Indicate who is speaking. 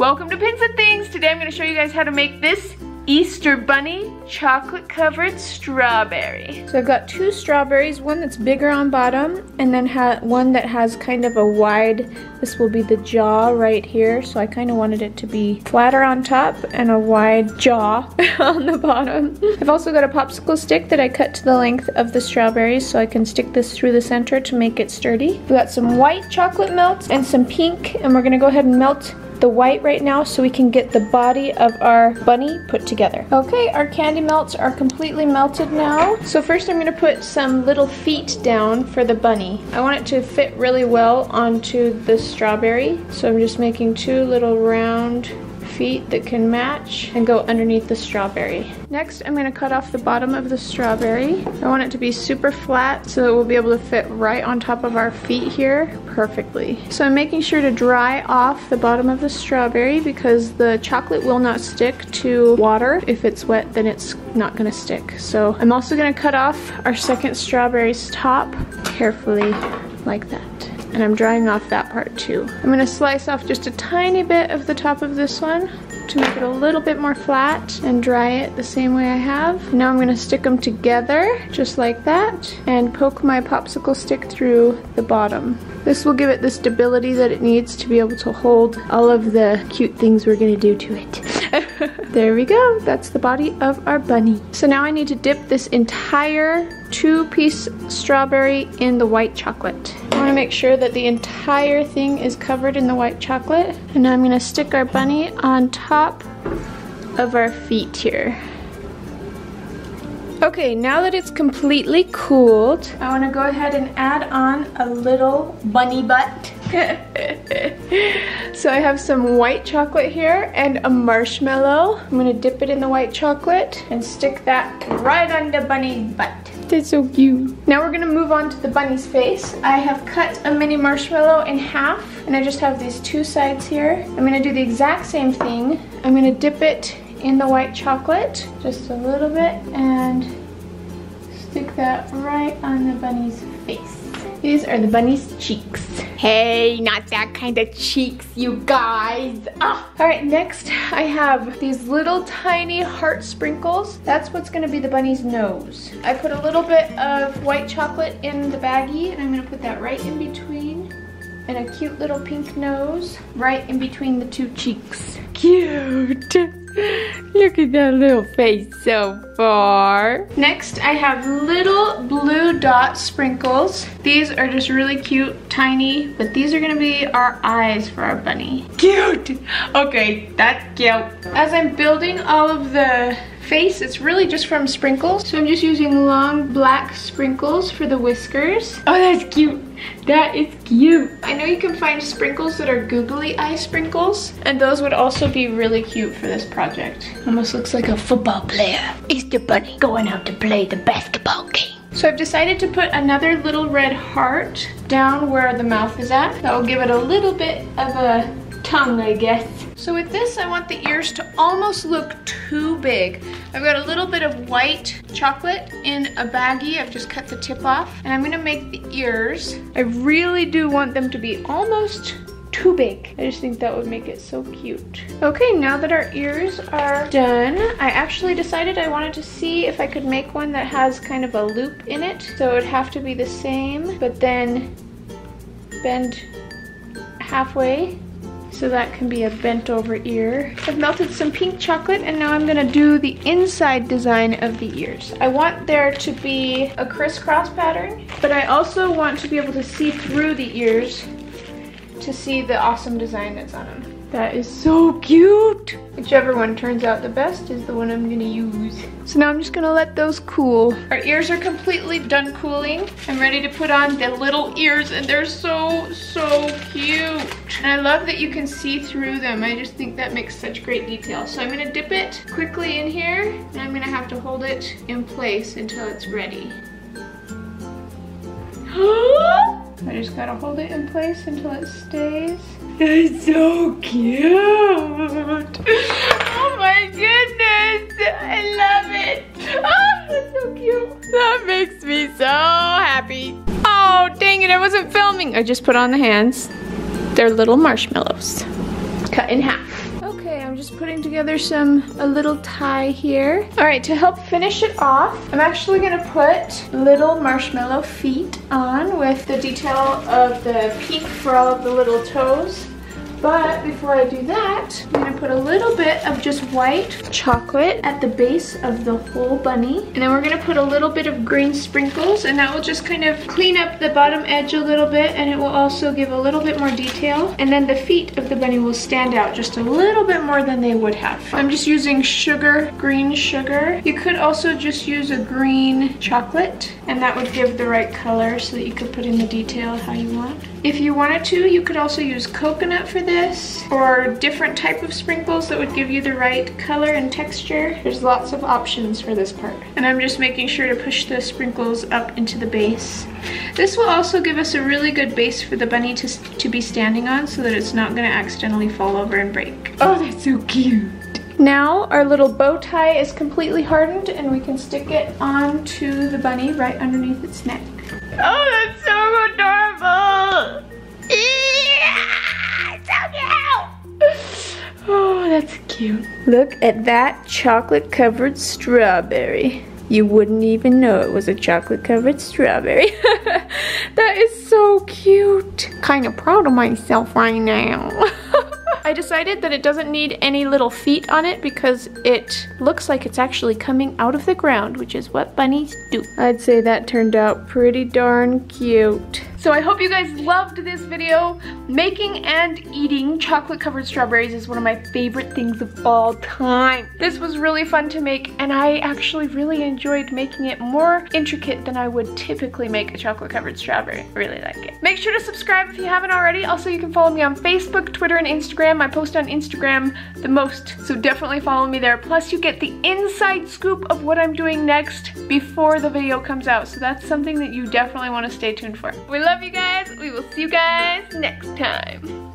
Speaker 1: Welcome to Pins and Things. Today I'm going to show you guys how to make this Easter Bunny chocolate covered strawberry. So I've got two strawberries, one that's bigger on bottom and then one that has kind of a wide, this will be the jaw right here. So I kind of wanted it to be flatter on top and a wide jaw on the bottom. I've also got a popsicle stick that I cut to the length of the strawberries so I can stick this through the center to make it sturdy. We've got some white chocolate melt and some pink, and we're going to go ahead and melt the white right now so we can get the body of our bunny put together. Okay, our candy melts are completely melted now. So first I'm gonna put some little feet down for the bunny. I want it to fit really well onto the strawberry. So I'm just making two little round feet that can match and go underneath the strawberry. Next, I'm gonna cut off the bottom of the strawberry. I want it to be super flat so that we'll be able to fit right on top of our feet here perfectly. So I'm making sure to dry off the bottom of the strawberry because the chocolate will not stick to water. If it's wet, then it's not gonna stick. So I'm also gonna cut off our second strawberry's top carefully like that. And I'm drying off that part too. I'm gonna slice off just a tiny bit of the top of this one to make it a little bit more flat and dry it the same way I have. Now I'm gonna stick them together just like that and poke my popsicle stick through the bottom. This will give it the stability that it needs to be able to hold all of the cute things we're gonna do to it. There we go, that's the body of our bunny. So now I need to dip this entire 2-piece strawberry in the white chocolate. I wanna make sure that the entire thing is covered in the white chocolate. And now I'm gonna stick our bunny on top of our feet here. Okay, now that it's completely cooled, I want to go ahead and add on a little bunny butt. So I have some white chocolate here and a marshmallow. I'm going to dip it in the white chocolate and stick that right on the bunny's butt. That's so cute. Now we're going to move on to the bunny's face. I have cut a mini marshmallow in half and I just have these two sides here. I'm going to do the exact same thing. I'm going to dip it in the white chocolate just a little bit and stick that right on the bunny's face. These are the bunny's cheeks. Hey, not that kind of cheeks, you guys. Ah. All right, next I have these little tiny heart sprinkles. That's what's gonna be the bunny's nose. I put a little bit of white chocolate in the baggie and I'm gonna put that right in between, and a cute little pink nose right in between the two cheeks. Cute. Look at that little face so far. Next, I have little blue dot sprinkles. These are just really cute, tiny, but these are gonna be our eyes for our bunny. Cute! Okay, that's cute. As I'm building all of the face, it's really just from sprinkles. So I'm just using long black sprinkles for the whiskers. Oh, that's cute. That is cute. I know you can find sprinkles that are googly eye sprinkles, and those would also be really cute for this project. Almost looks like a football player. Easter Bunny going out to play the basketball game. So I've decided to put another little red heart down where the mouth is at. That will give it a little bit of a tongue, I guess. So with this, I want the ears to almost look too big. I've got a little bit of white chocolate in a baggie. I've just cut the tip off, and I'm gonna make the ears. I really do want them to be almost too big. I just think that would make it so cute. Okay, now that our ears are done, I actually decided I wanted to see if I could make one that has kind of a loop in it. So it would have to be the same, but then bend halfway. So that can be a bent over ear. I've melted some pink chocolate and now I'm gonna do the inside design of the ears. I want there to be a crisscross pattern, but I also want to be able to see through the ears to see the awesome design that's on them. That is so cute. Whichever one turns out the best is the one I'm gonna use. So now I'm just gonna let those cool. Our ears are completely done cooling. I'm ready to put on the little ears and they're so cute. And I love that you can see through them. I just think that makes such great detail. So I'm gonna dip it quickly in here and I'm gonna have to hold it in place until it's ready. I just gotta hold it in place until it stays. That's so cute. Oh my goodness. I love it. Oh, that's so cute. That makes me so happy. Oh, dang it, I wasn't filming. I just put on the hands. They're little marshmallows. Cut in half. I'm just putting together a little tie here. All right, to help finish it off, I'm actually gonna put little marshmallow feet on with the detail of the pink for all of the little toes. But before I do that, I'm gonna put a little bit of just white chocolate at the base of the whole bunny. And then we're gonna put a little bit of green sprinkles, and that will just kind of clean up the bottom edge a little bit, and it will also give a little bit more detail. And then the feet of the bunny will stand out just a little bit more than they would have. I'm just using sugar, green sugar. You could also just use a green chocolate, and that would give the right color so that you could put in the detail how you want. If you wanted to, you could also use coconut for this, or different type of sprinkles that would give you the right color and texture. There's lots of options for this part. And I'm just making sure to push the sprinkles up into the base. This will also give us a really good base for the bunny to be standing on so that it's not gonna accidentally fall over and break. Oh, that's so cute. Now our little bow tie is completely hardened and we can stick it onto the bunny right underneath its neck. Oh, that's so adorable! Yeah, so cute! Oh, that's cute. Look at that chocolate-covered strawberry. You wouldn't even know it was a chocolate-covered strawberry. That is so cute. Kind of proud of myself right now. I decided that it doesn't need any little feet on it because it looks like it's actually coming out of the ground, which is what bunnies do. I'd say that turned out pretty darn cute. So I hope you guys loved this video. Making and eating chocolate-covered strawberries is one of my favorite things of all time. This was really fun to make, and I actually really enjoyed making it more intricate than I would typically make a chocolate-covered strawberry. I really like it. Make sure to subscribe if you haven't already. Also, you can follow me on Facebook, Twitter, and Instagram. I post on Instagram the most, so definitely follow me there. Plus, you get the inside scoop of what I'm doing next before the video comes out, so that's something that you definitely want to stay tuned for. We love you guys. We will see you guys next time.